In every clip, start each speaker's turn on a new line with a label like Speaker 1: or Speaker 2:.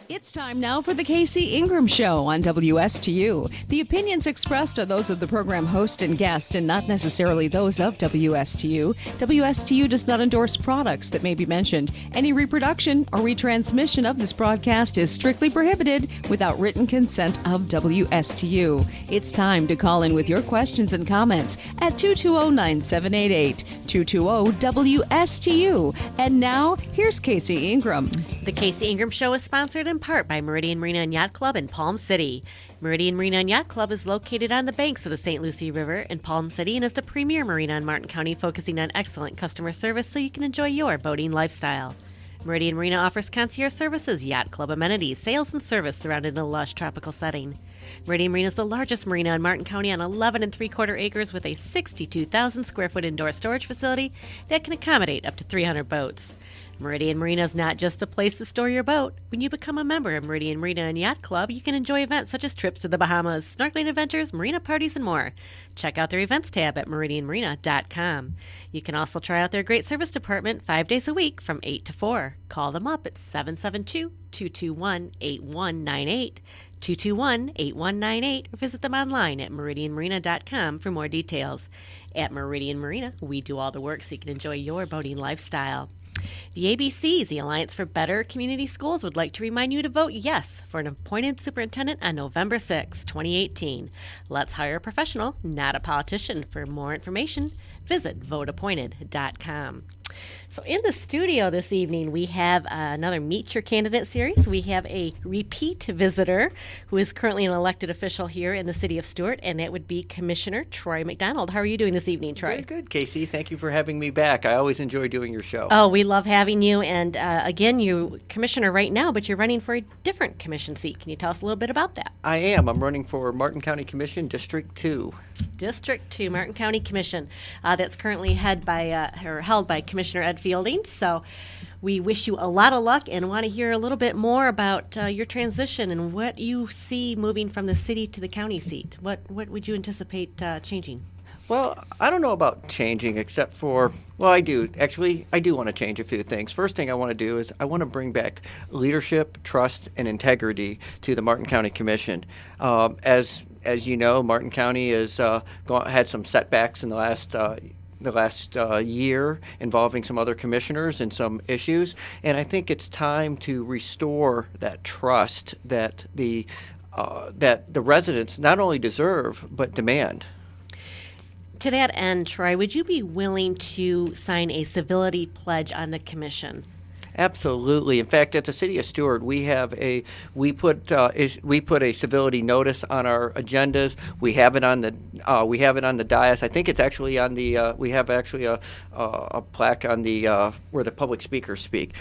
Speaker 1: It's time now for the KC Ingram Show on WSTU. The opinions expressed are those of the program host and guest and not necessarily those of WSTU. WSTU does not endorse products that may be mentioned. Any reproduction or retransmission of this broadcast is strictly prohibited without written consent of WSTU. It's time to call in with your questions and comments at 220-9788, 220-WSTU. And now, here's KC Ingram.
Speaker 2: The KC Ingram Show is sponsored in part by Meridian Marina and Yacht Club in Palm City. Meridian Marina and Yacht Club is located on the banks of the St. Lucie River in Palm City and is the premier marina in Martin County, focusing on excellent customer service so you can enjoy your boating lifestyle. Meridian Marina offers concierge services, yacht club amenities, sales, and service surrounded in a lush tropical setting. Meridian Marina is the largest marina in Martin County on 11 3/4 acres with a 62,000 square foot indoor storage facility that can accommodate up to 300 boats. Meridian Marina is not just a place to store your boat. When you become a member of Meridian Marina and Yacht Club, you can enjoy events such as trips to the Bahamas, snorkeling adventures, marina parties, and more. Check out their events tab at meridianmarina.com. You can also try out their great service department 5 days a week from 8 to 4. Call them up at 772-221-8198, 221-8198, or visit them online at meridianmarina.com for more details. At Meridian Marina, we do all the work so you can enjoy your boating lifestyle. The ABCs, the Alliance for Better Community Schools, would like to remind you to vote yes for an appointed superintendent on November 6, 2018. Let's hire a professional, not a politician. For more information, visit voteappointed.com. So in the studio this evening, we have another Meet Your Candidate series. We have a repeat visitor who is currently an elected official here in the city of Stuart, and that would be Commissioner Troy McDonald. How are you doing this evening, Troy?
Speaker 3: Very good, Casey. Thank you for having me back. I always enjoy doing your show.
Speaker 2: Oh, we love having you. And again, you're Commissioner right now, but you're running for a different commission seat. Can you tell us a little bit about that?
Speaker 3: I am. I'm running for Martin County Commission, District 2.
Speaker 2: District 2, Martin County Commission. That's currently held by Commissioner Ed Fielding. So we wish you a lot of luck and want to hear a little bit more about your transition and what you see moving from the city to the county seat. What would you anticipate changing?
Speaker 3: Well, I don't know about changing except for, well, I do. Actually, I do want to change a few things. First thing I want to do is I want to bring back leadership, trust, and integrity to the Martin County Commission. As you know, Martin County has had some setbacks in the last year involving some other commissioners and some issues, and I think it's time to restore that trust that the residents not only deserve but demand.
Speaker 2: To that end, Troy, would you be willing to sign a civility pledge on the commission?
Speaker 3: Absolutely. In fact, at the City of Stuart, we put a civility notice on our agendas. We have it on the dais. I think it's actually on the. We have actually a plaque on the where the public speakers speak.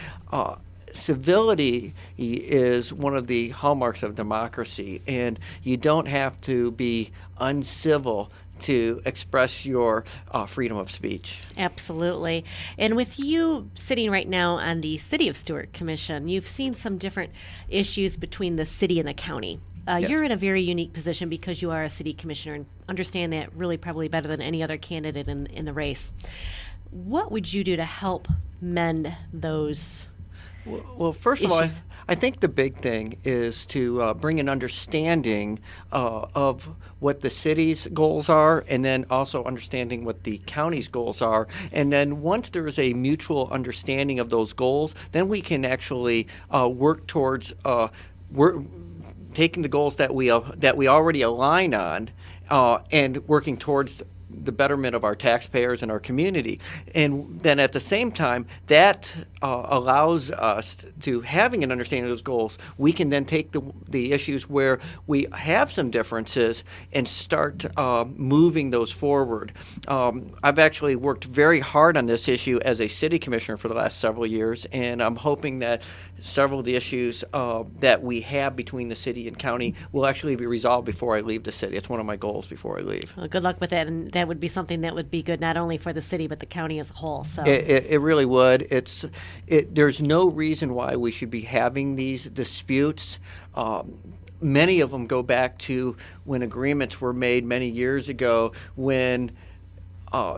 Speaker 3: Civility is one of the hallmarks of democracy, and you don't have to be uncivil to express your freedom of speech.
Speaker 2: Absolutely. And with you sitting right now on the City of Stuart Commission, you've seen some different issues between the city and the county.
Speaker 3: Yes.
Speaker 2: You're in a very unique position because you are a city commissioner and understand that really probably better than any other candidate in the race. What would you do to help mend those
Speaker 3: Well, first of all,
Speaker 2: issues?
Speaker 3: I think the big thing is to bring an understanding of what the city's goals are, and then also understanding what the county's goals are. And then once there is a mutual understanding of those goals, then we can actually work towards taking the goals that we already align on and working towards the betterment of our taxpayers and our community. And then at the same time, that allows us to, having an understanding of those goals, we can then take the issues where we have some differences and start moving those forward. I've actually worked very hard on this issue as a city commissioner for the last several years, and I'm hoping that several of the issues that we have between the city and county will actually be resolved before I leave the city. It's one of my goals before I leave.
Speaker 2: Well, good luck with that, and that would be something that would be good not only for the city but the county as a whole. So
Speaker 3: it really would. There's no reason why we should be having these disputes. Many of them go back to when agreements were made many years ago when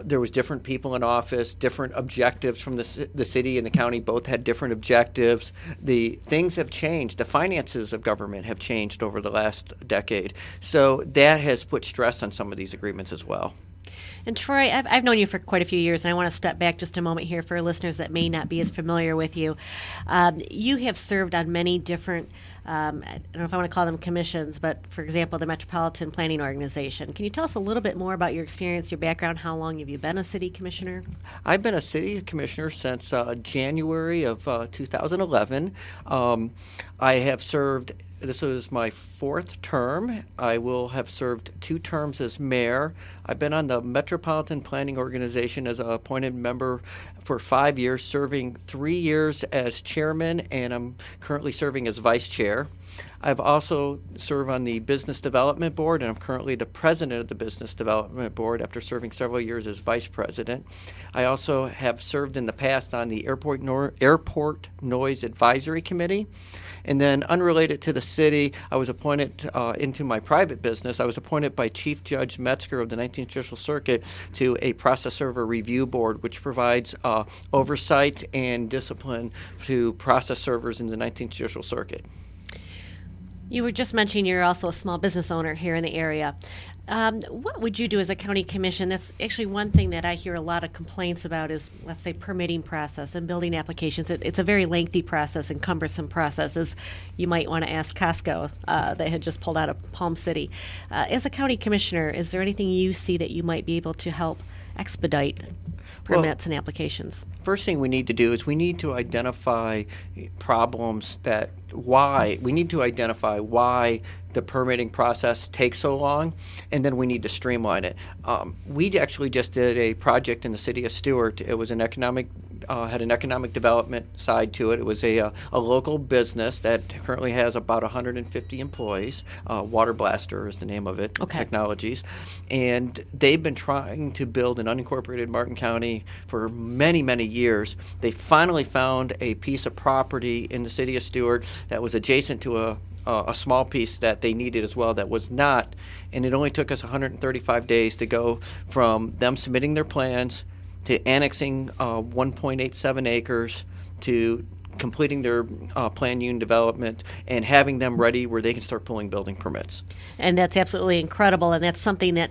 Speaker 3: there was different people in office, different objectives from the city and the county. Both had different objectives. The things have changed. The finances of government have changed over the last decade. So that has put stress on some of these agreements as well.
Speaker 2: And Troy, I've known you for quite a few years, and I want to step back just a moment here for listeners that may not be as familiar with you. You have served on many different, I don't know if I want to call them commissions, but for example, the Metropolitan Planning Organization. Can you tell us a little bit more about your experience, your background? How long have you been a city commissioner?
Speaker 3: I've been a city commissioner since January of 2011. I have served. This was my fourth term. I will have served 2 terms as mayor. I've been on the Metropolitan Planning Organization as an appointed member for 5 years, serving 3 years as chairman, and I'm currently serving as vice chair. I've also served on the Business Development Board, and I'm currently the president of the Business Development Board after serving several years as vice president. I also have served in the past on the Airport Noise Advisory Committee. And then unrelated to the city, I was appointed into my private business. I was appointed by Chief Judge Metzger of the 19th Judicial Circuit to a process server review board, which provides oversight and discipline to process servers in the 19th Judicial Circuit.
Speaker 2: You were just mentioning you're also a small business owner here in the area. What would you do as a county commission? That's actually one thing that I hear a lot of complaints about is, let's say, permitting process and building applications. It's a very lengthy process and cumbersome process, as you might want to ask Costco that had just pulled out of Palm City. As a county commissioner, is there anything you see that you might be able to help expedite permits and applications?
Speaker 3: First thing we need to do is we need to identify problems we need to identify why the permitting process takes so long, and then we need to streamline it. We actually just did a project in the city of Stuart. It was had an economic development side to it. It was a local business that currently has about 150 employees. Water Blaster is the name of it, Technologies. And they've been trying to build an unincorporated Martin County for many, many years. They finally found a piece of property in the city of Stuart that was adjacent to a small piece that they needed as well that was not, and it only took us 135 days to go from them submitting their plans to annexing 1.87 acres to completing their planned unit development and having them ready where they can start pulling building permits.
Speaker 2: And that's absolutely incredible, and that's something that,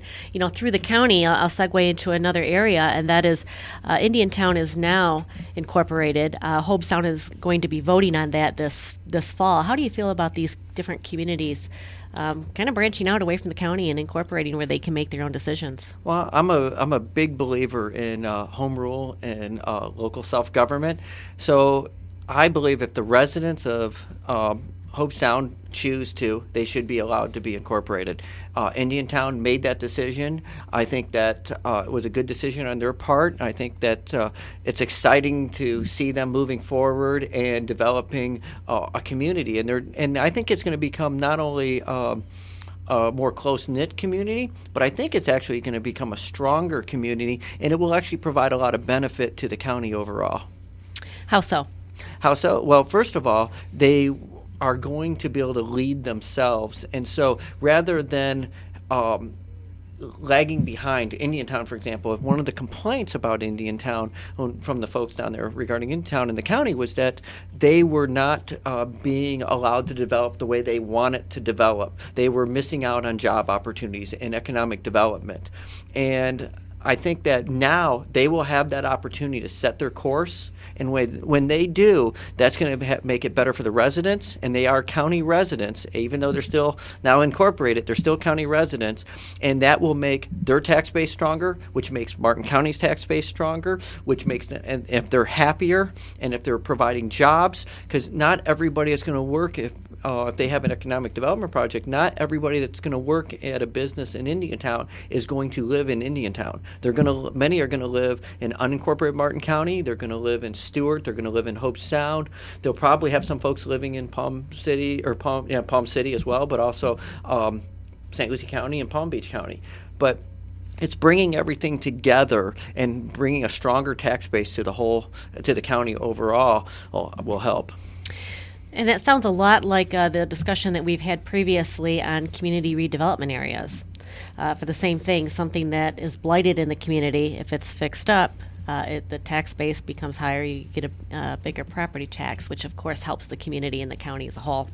Speaker 2: through the county, I'll segue into another area, and that is Indiantown is now incorporated. Hobestown is going to be voting on that this fall. How do you feel about these different communities kind of branching out away from the county and incorporating where they can make their own decisions?
Speaker 3: Well, I'm a big believer in home rule and local self-government. So I believe if the residents of Hobestown choose to, they should be allowed to be incorporated. Indiantown made that decision. I think that it was a good decision on their part. I think that it's exciting to see them moving forward and developing a community. And I think it's going to become not only a more close-knit community, but I think it's actually going to become a stronger community, and it will actually provide a lot of benefit to the county overall.
Speaker 2: How so?
Speaker 3: How so? Well, first of all, they are going to be able to lead themselves. And so rather than lagging behind Indiantown, for example, if one of the complaints about Indiantown from the folks down there regarding Indiantown in the county was that they were not being allowed to develop the way they wanted to develop. They were missing out on job opportunities and economic development. And I think that now they will have that opportunity to set their course, and when they do, that's going to make it better for the residents, and they are county residents. Even though they're still now incorporated, they're still county residents, and that will make their tax base stronger, which makes Martin County's tax base stronger, which makes them, and if they're happier and if they're providing jobs, because not everybody is going to work if they have an economic development project. Not everybody that's going to work at a business in Indiantown is going to live in Indiantown. Many are going to live in unincorporated Martin County. They're going to live in Stuart. They're going to live in Hope Sound. They'll probably have some folks living in Palm City Palm City as well, but also St. Lucie County and Palm Beach County. But it's bringing everything together and bringing a stronger tax base to the county overall will help.
Speaker 2: And that sounds a lot like the discussion that we've had previously on community redevelopment areas. for the same thing, something that is blighted in the community. If it's fixed up, the tax base becomes higher. You get a bigger property tax, which of course helps the community and the county as a whole.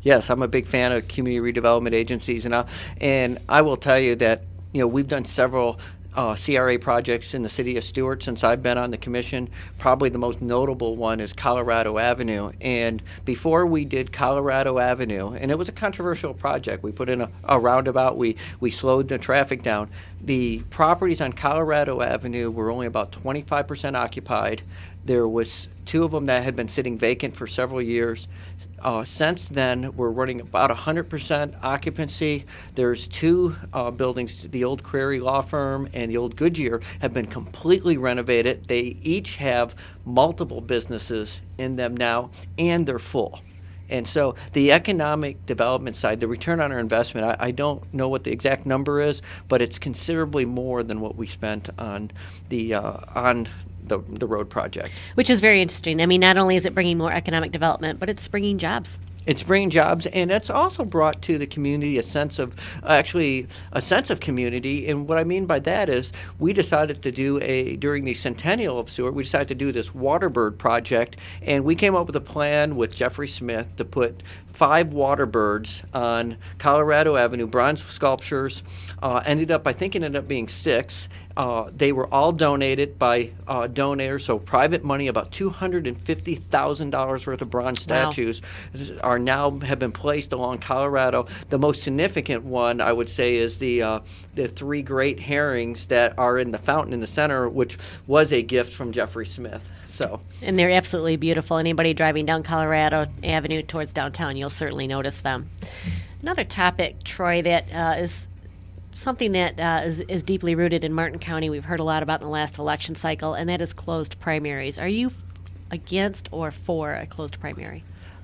Speaker 3: Yes, I'm a big fan of community redevelopment agencies, and I will tell you that we've done several CRA projects in the city of Stuart since I've been on the commission. Probably the most notable one is Colorado Avenue. And before we did Colorado Avenue, and it was a controversial project, we put in a roundabout, we slowed the traffic down. The properties on Colorado Avenue were only about 25% occupied. There was 2 of them that had been sitting vacant for several years. Since then, we're running about 100% occupancy. There's 2 buildings, the old Crary Law Firm and the old Goodyear, have been completely renovated. They each have multiple businesses in them now, and they're full. And so the economic development side, the return on our investment, I don't know what the exact number is, but it's considerably more than what we spent on the road project.
Speaker 2: Which is very interesting. I mean, not only is it bringing more economic development, but it's bringing jobs.
Speaker 3: It's bringing jobs, and it's also brought to the community a sense of community. And what I mean by that is we decided to do during the centennial of Stuart, we decided to do this Waterbird project, and we came up with a plan with Jeffrey Smith to put 5 waterbirds on Colorado Avenue, bronze sculptures. I think it ended up being 6. They were all donated by donors, so private money. About $250,000 worth of bronze statues have been placed along Colorado. The most significant one, I would say, is the 3 great herrings that are in the fountain in the center, which was a gift from Jeffrey Smith.
Speaker 2: And they're absolutely beautiful. Anybody driving down Colorado Avenue towards downtown, you'll certainly notice them. Another topic, Troy, that is something that is deeply rooted in Martin County, we've heard a lot about in the last election cycle, and that is closed primaries. Are you against or for a closed primary?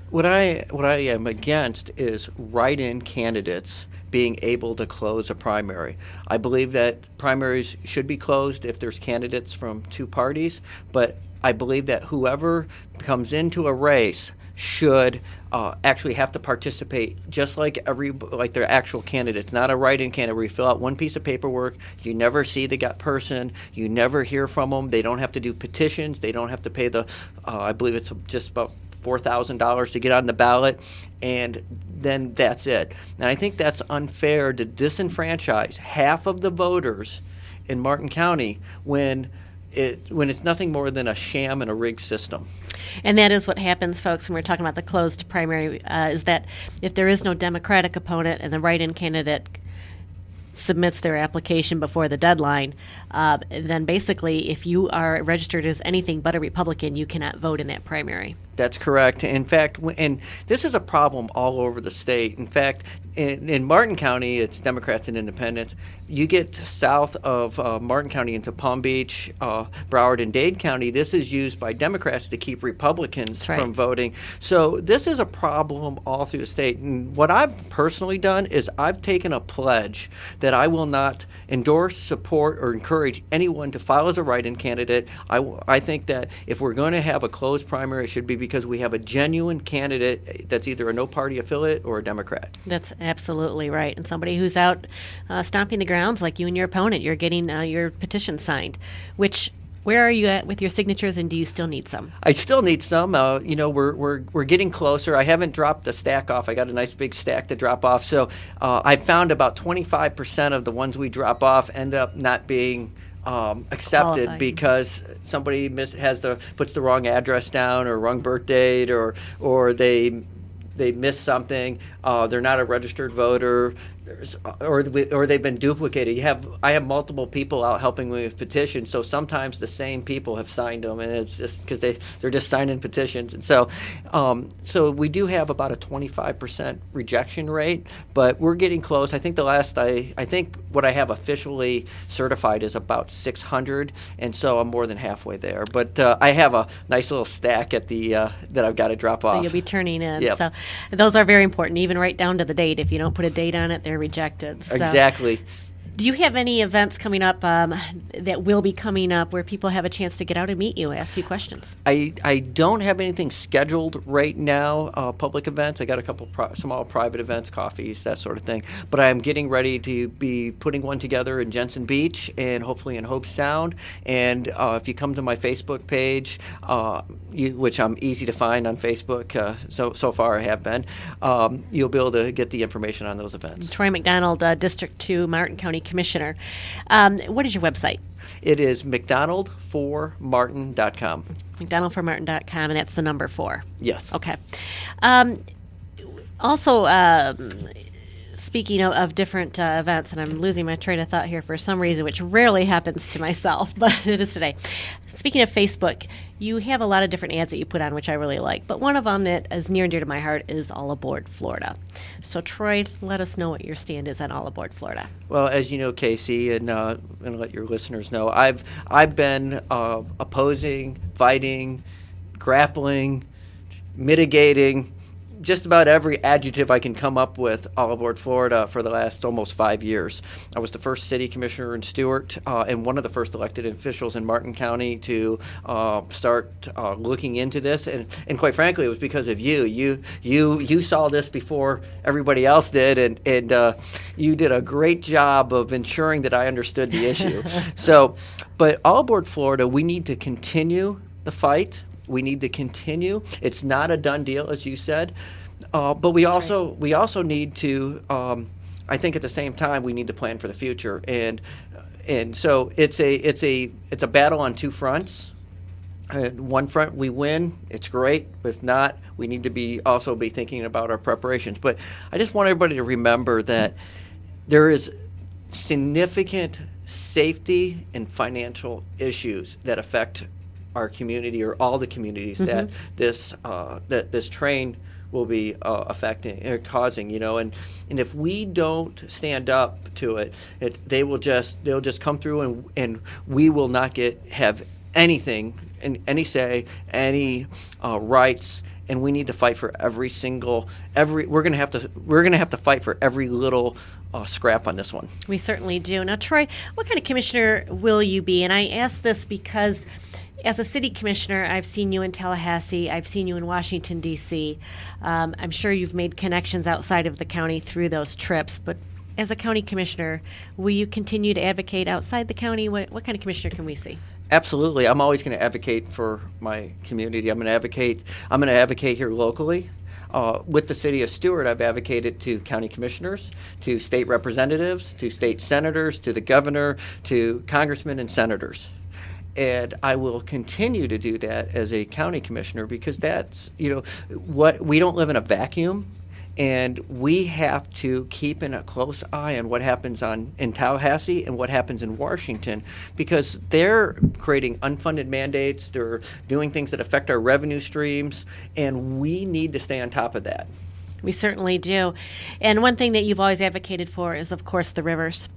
Speaker 3: What I am against is write-in candidates being able to close a primary. I believe that primaries should be closed if there's candidates from 2 parties, but I believe that whoever comes into a race should actually have to participate just like their actual candidates, not a write-in candidate where you fill out one piece of paperwork, you never see the person, you never hear from them, they don't have to do petitions, they don't have to pay I believe it's just about $4,000 to get on the ballot, and then that's it. And I think that's unfair to disenfranchise half of the voters in Martin County when it's nothing more than a sham and a rigged system.
Speaker 2: And that is what happens, folks, when we're talking about the closed primary, is that if there is no Democratic opponent and the write-in candidate submits their application before the deadline, then basically if you are registered as anything but a Republican, you cannot vote in that primary.
Speaker 3: That's correct. In fact, and this is a problem all over the state. In fact, in Martin County, it's Democrats and Independents. You get south of Martin County into Palm Beach, Broward, and Dade County, this is used by Democrats to keep Republicans from voting. So this is a problem all through the state. And what I've personally done is I've taken a pledge that I will not endorse, support, or encourage anyone to file as a write-in candidate. I think that if we're going to have a closed primary, it should be because we have a genuine candidate that's either a no-party affiliate or a Democrat.
Speaker 2: That's absolutely right. And somebody who's out stomping the grounds like you and your opponent, you're getting your petition signed. Where are you at with your signatures, and do you still need some?
Speaker 3: I still need some. We're getting closer. I haven't dropped the stack off. I got a nice big stack to drop off. So I found about 25% of the ones we drop off end up not being accepted qualified because somebody puts the wrong address down or wrong birth date or they missed something. They're not a registered voter. Or they've been duplicated. I have multiple people out helping me with petitions, so sometimes the same people have signed them, and it's just because they're just signing petitions. And so we do have about a 25% rejection rate, but we're getting close. I think I think what I have officially certified is about 600, and so I'm more than halfway there. But I have a nice little stack at that I've got to drop off.
Speaker 2: You'll be turning in.
Speaker 3: Yep.
Speaker 2: So those are very important, even right down to the date. If you don't put a date on it, they're rejected. So.
Speaker 3: Exactly.
Speaker 2: Do you have any events coming up that will be coming up where people have a chance to get out and meet you, ask you questions?
Speaker 3: I don't have anything scheduled right now, public events. I got a couple small private events, coffees, that sort of thing. But I'm getting ready to be putting one together in Jensen Beach and hopefully in Hope Sound. And if you come to my Facebook page, which I'm easy to find on Facebook, so far I have been, you'll be able to get the information on those events.
Speaker 2: Troy McDonald, District 2, Martin County Commissioner. What is your website?
Speaker 3: It is mcdonaldformartin.com.
Speaker 2: McDonaldformartin.com, and that's the number 4.
Speaker 3: Yes.
Speaker 2: Okay. Also, speaking of different events, and I'm losing my train of thought here for some reason, which rarely happens to myself, but it is today. Speaking of Facebook, you have a lot of different ads that you put on, which I really like. But one of them that is near and dear to my heart is All Aboard Florida. So, Troy, let us know what your stand is on All Aboard Florida.
Speaker 3: Well, as you know, Casey, and let your listeners know, I've been opposing, fighting, grappling, mitigating, just about every adjective I can come up with all aboard Florida for the last almost 5 years. I was the first city commissioner in Stewart and one of the first elected officials in Martin County to start looking into this. And quite frankly, it was because of you. You saw this before everybody else did, and you did a great job of ensuring that I understood the issue. But all aboard Florida, we need to continue the fight. We need to continue. It's not a done deal, as you said, but we also need to. I think at the same time we need to plan for the future, and so it's a battle on two fronts. One front we win, it's great. But if not, we need to also be thinking about our preparations. But I just want everybody to remember that there is significant safety and financial issues that affect our community, or all the communities that this train will be affecting or causing, and if we don't stand up to it, they'll just come through, and we will not have anything, any say, any rights. And we need to fight for we're gonna have to fight for every little scrap on this one.
Speaker 2: We certainly do. Now, Troy, what kind of commissioner will you be? And I ask this because as a city commissioner, I've seen you in Tallahassee. I've seen you in Washington, D.C. I'm sure you've made connections outside of the county through those trips. But as a county commissioner, will you continue to advocate outside the county? What kind of commissioner can we see?
Speaker 3: Absolutely. I'm always going to advocate for my community. I'm going to advocate here locally. With the city of Stewart, I've advocated to county commissioners, to state representatives, to state senators, to the governor, to congressmen and senators. And I will continue to do that as a county commissioner, because that's, what we don't live in a vacuum, and we have to keep in a close eye on what happens in Tallahassee and what happens in Washington, because they're creating unfunded mandates, they're doing things that affect our revenue streams, and we need to stay on top of that.
Speaker 2: We certainly do. And one thing that you've always advocated for is, of course, the rivers.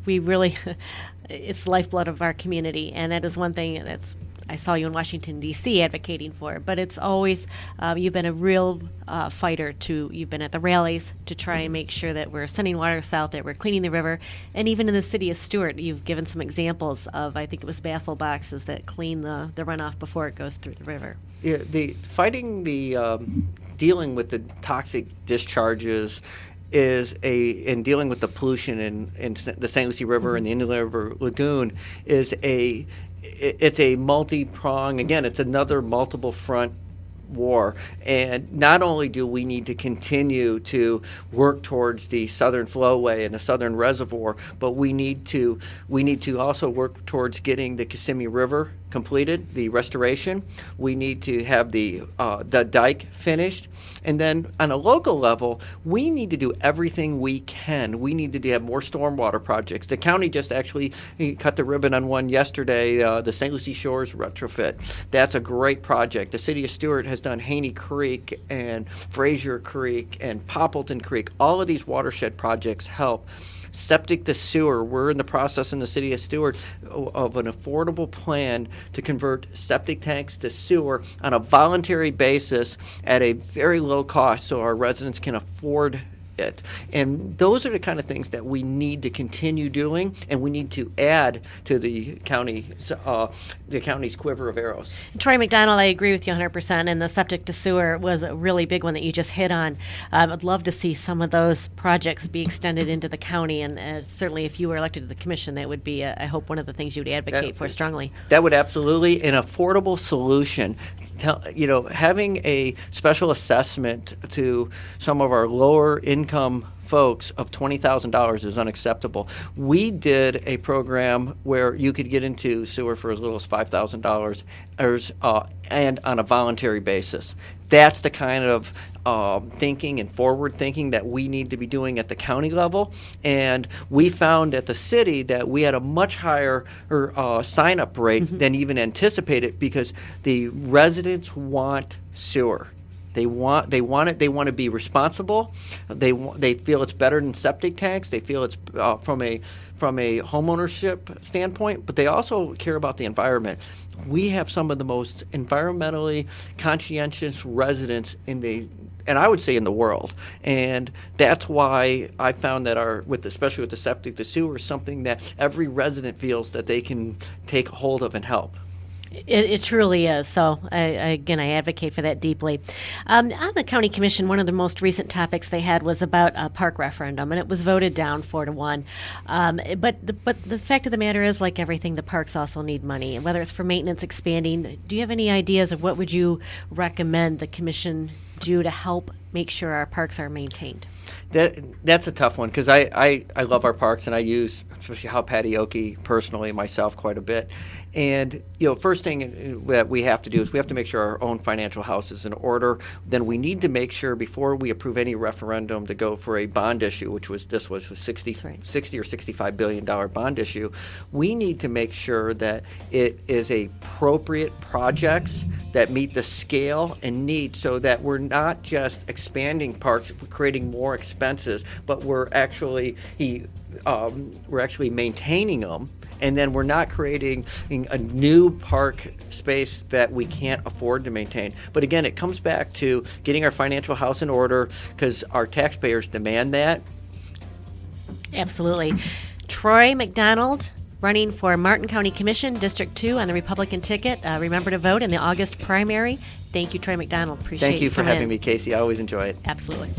Speaker 2: We really, it's the lifeblood of our community, and that is one thing I saw you in Washington, D.C. advocating for. But it's always, you've been a real fighter you've been at the rallies to try and make sure that we're sending water south, that we're cleaning the river. And even in the city of Stewart, you've given some examples of, I think it was baffle boxes that clean the runoff before it goes through the river.
Speaker 3: Yeah, dealing with the toxic discharges and dealing with the pollution in the St. Lucie River and the Indian River Lagoon it's a multi-prong. Again, it's another multiple front war. And not only do we need to continue to work towards the southern flowway and the southern reservoir, but we need to also work towards getting the Kissimmee River completed, the restoration. We need to have the dike finished. And then on a local level, we need to do everything we can. We need to have more stormwater projects. The county just actually cut the ribbon on one yesterday, the St. Lucie Shores retrofit. That's a great project. The city of Stewart has done Haney Creek and Fraser Creek and Poppleton Creek. All of these watershed projects help. Septic to sewer. We're in the process in the city of Stewart of an affordable plan to convert septic tanks to sewer on a voluntary basis at a very low cost, so our residents can afford it. And those are the kind of things that we need to continue doing, and we need to add to the county's quiver of arrows.
Speaker 2: Troy McDonald, I agree with you 100%, and the septic to sewer was a really big one that you just hit on. I'd love to see some of those projects be extended into the county, and certainly if you were elected to the commission, that would be, I hope, one of the things you would advocate for strongly.
Speaker 3: That would absolutely, an affordable solution. Having a special assessment to some of our lower income folks of $20,000 is unacceptable. We did a program where you could get into sewer for as little as $5,000 and on a voluntary basis. That's the kind of thinking and forward thinking that we need to be doing at the county level. And we found at the city that we had a much higher sign-up rate than even anticipated, because the residents want sewer. They want it. They want to be responsible. They feel it's better than septic tanks. They feel it's from a homeownership standpoint, but they also care about the environment. We have some of the most environmentally conscientious residents and I would say in the world. And that's why I found that especially with the septic to sewer, is something that every resident feels that they can take hold of and help.
Speaker 2: It truly is. So, I advocate for that deeply. On the county commission, one of the most recent topics they had was about a park referendum, and it was voted down 4-1. But the fact of the matter is, like everything, the parks also need money, and whether it's for maintenance, expanding. Do you have any ideas of what would you recommend the commission do to help make sure our parks are maintained?
Speaker 3: That's a tough one, because I love our parks, and I use especially Hau-Patioki personally myself quite a bit. And first thing that we have to do is we have to make sure our own financial house is in order. Then we need to make sure before we approve any referendum to go for a bond issue, which was $60 or $65 billion bond issue. We need to make sure that it is appropriate projects that meet the scale and need, so that we're not just expanding parks, creating more expenses, but we're actually maintaining them. And then we're not creating a new park space that we can't afford to maintain. But again, it comes back to getting our financial house in order, because our taxpayers demand that.
Speaker 2: Absolutely. Troy McDonald, running for Martin County Commission, District 2 on the Republican ticket. Remember to vote in the August primary. Thank you, Troy McDonald. Appreciate it.
Speaker 3: Thank you for having me, Casey. I always enjoy it.
Speaker 2: Absolutely.